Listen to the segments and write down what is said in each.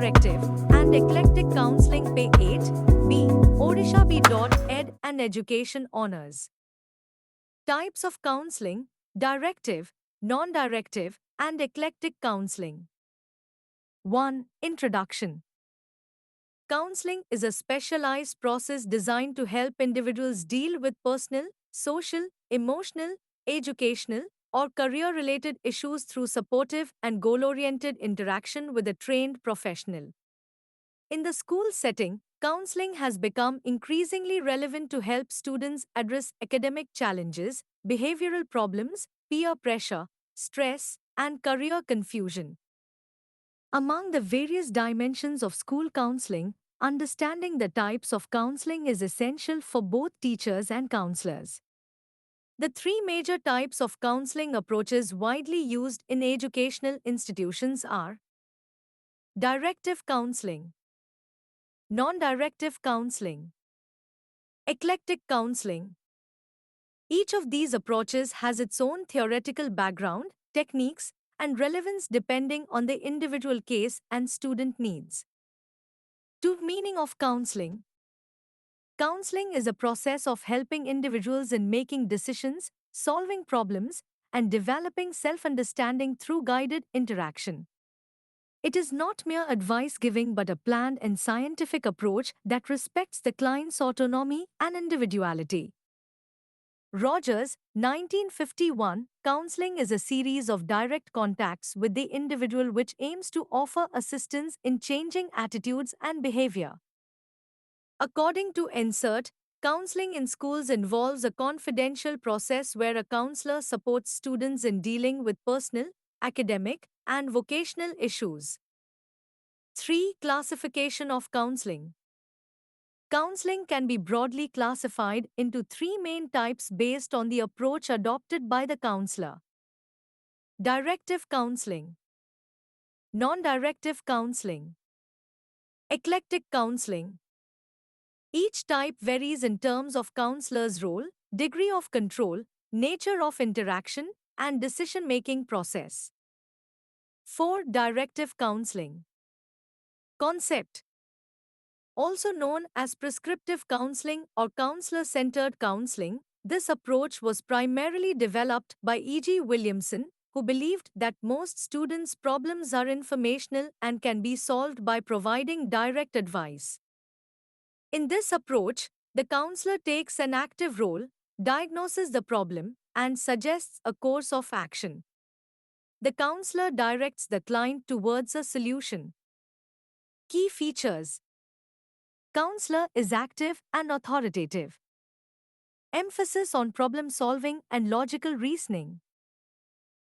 non-directive and eclectic counseling pay 8. B. Odisha B.Ed and Education Honors. Types of counseling: directive, non-directive, and eclectic counseling. 1. Introduction. Counseling is a specialized process designed to help individuals deal with personal, social, emotional, educational, or career related issues through supportive and goal oriented interaction with a trained professional. In the school setting, counseling has become increasingly relevant to help students address academic challenges, behavioral problems, peer pressure, stress, and career confusion. Among the various dimensions of school counseling, understanding the types of counseling is essential for both teachers and counselors. The three major types of counseling approaches widely used in educational institutions are directive counseling, non-directive counseling, eclectic counseling. Each of these approaches has its own theoretical background, techniques, and relevance depending on the individual case and student needs. To meaning of counseling. Counseling is a process of helping individuals in making decisions, solving problems, and developing self-understanding through guided interaction. It is not mere advice giving but a planned and scientific approach that respects the client's autonomy and individuality. Rogers, 1951, counseling is a series of direct contacts with the individual which aims to offer assistance in changing attitudes and behavior. According to Insert, counseling in schools involves a confidential process where a counselor supports students in dealing with personal, academic, and vocational issues. 3. Classification of counseling. Counseling can be broadly classified into three main types based on the approach adopted by the counselor: directive counseling, non-directive counseling, eclectic counseling. Each type varies in terms of counselor's role, degree of control, nature of interaction, and decision-making process. 4. Directive counseling. Concept. Also known as prescriptive counseling or counselor-centered counseling, this approach was primarily developed by E.G. Williamson, who believed that most students' problems are informational and can be solved by providing direct advice. In this approach, the counselor takes an active role, diagnoses the problem, and suggests a course of action. The counselor directs the client towards a solution. Key features. Counselor is active and authoritative. Emphasis on problem solving and logical reasoning.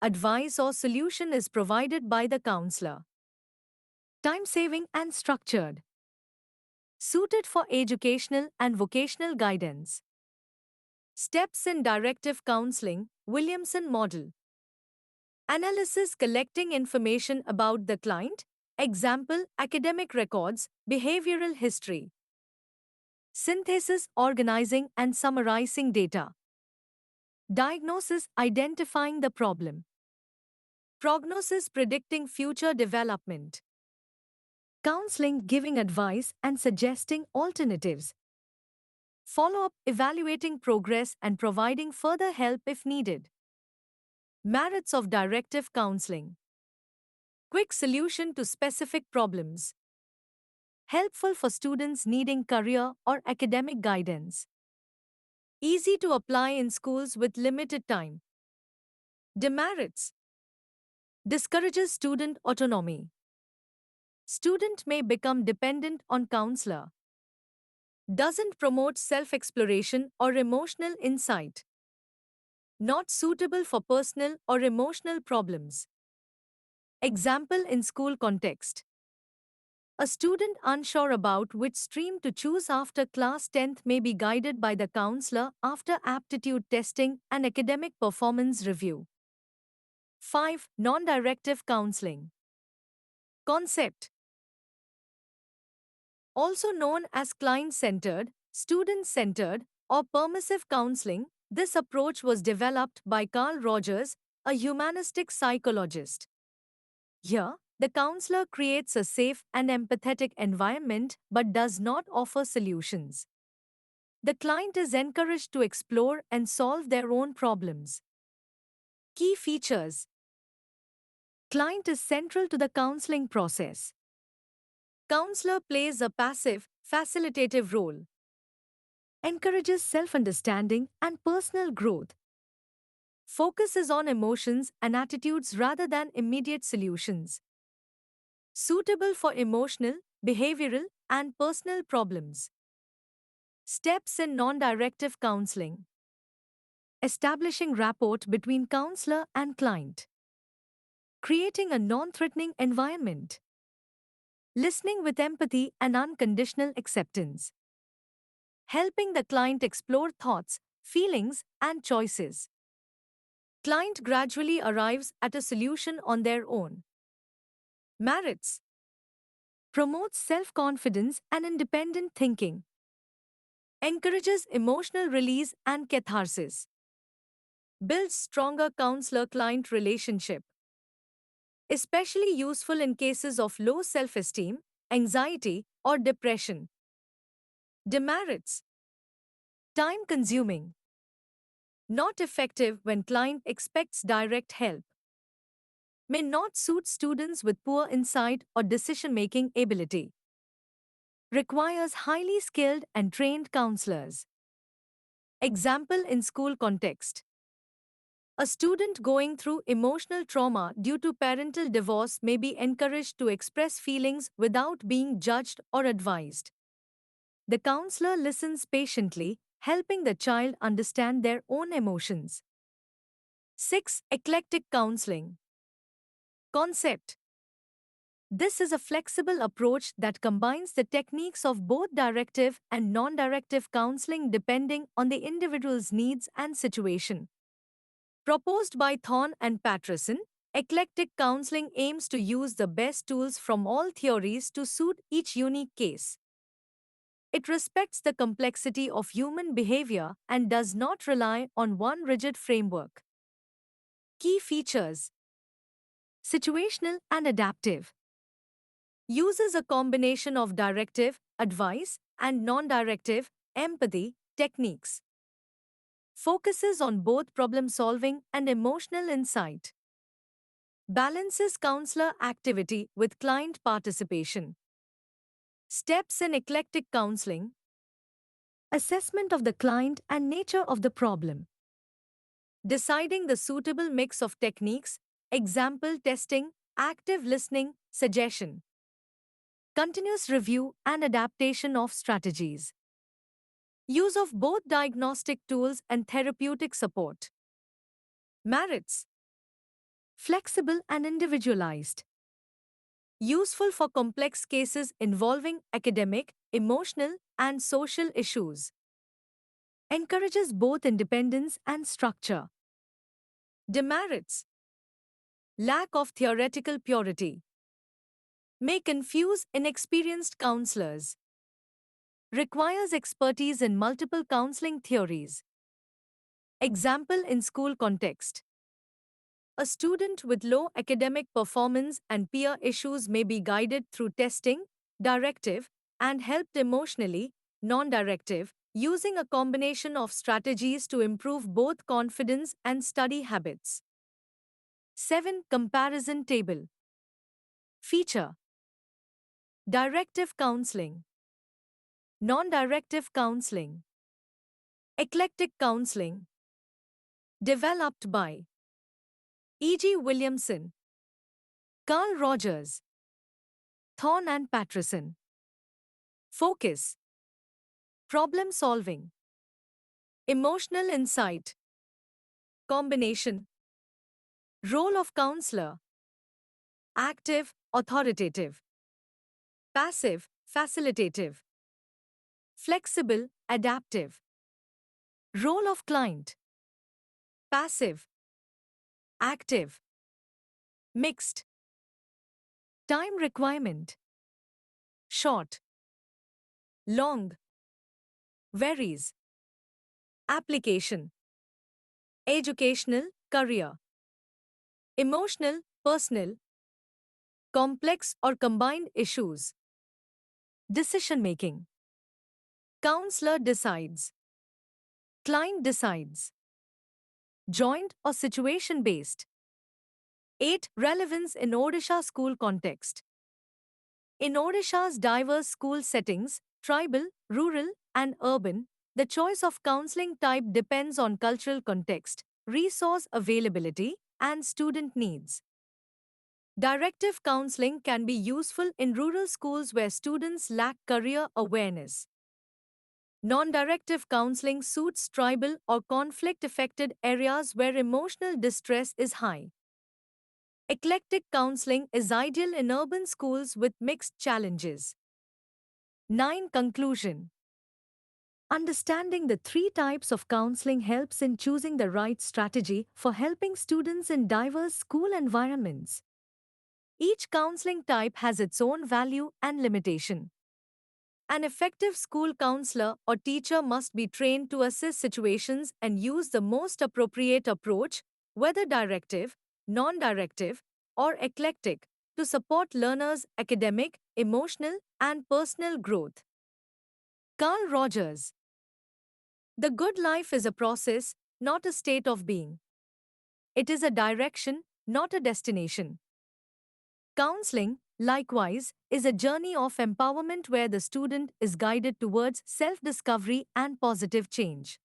Advice or solution is provided by the counselor. Time saving and structured. Suited for educational and vocational guidance. Steps in directive counseling, Williamson model. Analysis: collecting information about the client, example, academic records, behavioral history. Synthesis: organizing and summarizing data. Diagnosis: identifying the problem. Prognosis: predicting future development. Counseling: giving advice and suggesting alternatives. Follow-up: evaluating progress and providing further help if needed. Merits of directive counseling. Quick solution to specific problems. Helpful for students needing career or academic guidance. Easy to apply in schools with limited time. Demerits. Discourages student autonomy. Student may become dependent on counselor. Doesn't promote self-exploration or emotional insight. Not suitable for personal or emotional problems. Example in school context. A student unsure about which stream to choose after class 10th may be guided by the counselor after aptitude testing and academic performance review. 5. Non-directive counseling. Concept. Also known as client-centered, student-centered, or permissive counseling, this approach was developed by Carl Rogers, a humanistic psychologist. Here, The counselor creates a safe and empathetic environment but does not offer solutions. The client is encouraged to explore and solve their own problems. Key features: client is central to the counseling process. Counselor plays a passive, facilitative role, encourages self understanding and personal growth, focuses on emotions and attitudes rather than immediate solutions. Suitable for emotional, behavioral, and personal problems. Steps in non directive counseling: establishing rapport between counselor and client, creating a non threatening environment, listening with empathy and unconditional acceptance, helping the client explore thoughts, feelings, and choices. Client gradually arrives at a solution on their own. Merits: promotes self confidence and independent thinking, encourages emotional release and catharsis, builds stronger counselor client relationship. Especially useful in cases of low self esteem, anxiety, or depression. Demerits: time consuming, not effective when client expects direct help, may not suit students with poor insight or decision making ability, requires highly skilled and trained counselors. Example in school context: a student going through emotional trauma due to parental divorce may be encouraged to express feelings without being judged or advised. The counselor listens patiently, helping the child understand their own emotions. 6. Eclectic counseling. Concept: this is a flexible approach that combines the techniques of both directive and non directive counseling depending on the individual's needs and situation. Proposed by Thorne and Patterson, eclectic counseling aims to use the best tools from all theories to suit each unique case. It respects the complexity of human behavior and does not rely on one rigid framework. Key features: situational and adaptive. Uses a combination of directive, advice, and non directive, empathy, techniques. Focuses on both problem solving and emotional insight. Balances counselor activity with client participation. Steps in eclectic counseling: assessment of the client and nature of the problem, deciding the suitable mix of techniques, example testing, active listening, suggestion, continuous review and adaptation of strategies, use of both diagnostic tools and therapeutic support. Merits: flexible and individualized, useful for complex cases involving academic, emotional, and social issues, encourages both independence and structure. Demerits: lack of theoretical purity, may confuse inexperienced counselors, requires expertise in multiple counseling theories. Example in school context: a student with low academic performance and peer issues may be guided through testing, directive, and helped emotionally, non directive, using a combination of strategies to improve both confidence and study habits. 7. Comparison table. Feature: directive counseling, non directive counseling, eclectic counseling. Developed by E.G. Williamson, Carl Rogers, Thorne and Patterson. Focus: problem solving, emotional insight. Combination: role of counselor: active, authoritative, passive, facilitative, flexible, adaptive. Role of client: passive, active, mixed. Time requirement: short, long, varies. Application: educational, career, emotional, personal. complex or combined issues. Decision making. Counselor decides. Client decides. Joint or situation based. 8. Relevance in Odisha school context. In Odisha's diverse school settings, tribal, rural, and urban, the choice of counseling type depends on cultural context, resource availability, and student needs. Directive counseling can be useful in rural schools where students lack career awareness. Non-directive counseling suits tribal or conflict-affected areas where emotional distress is high. Eclectic counseling is ideal in urban schools with mixed challenges. 9. Conclusion. Understanding the three types of counseling helps in choosing the right strategy for helping students in diverse school environments. Each counseling type has its own value and limitation. An effective school counselor or teacher must be trained to assess situations and use the most appropriate approach, whether directive, non-directive, or eclectic, to support learners' academic, emotional, and personal growth. Carl Rogers. The good life is a process, not a state of being. It is a direction, not a destination. Counseling, likewise, is a journey of empowerment where the student is guided towards self discovery and positive change.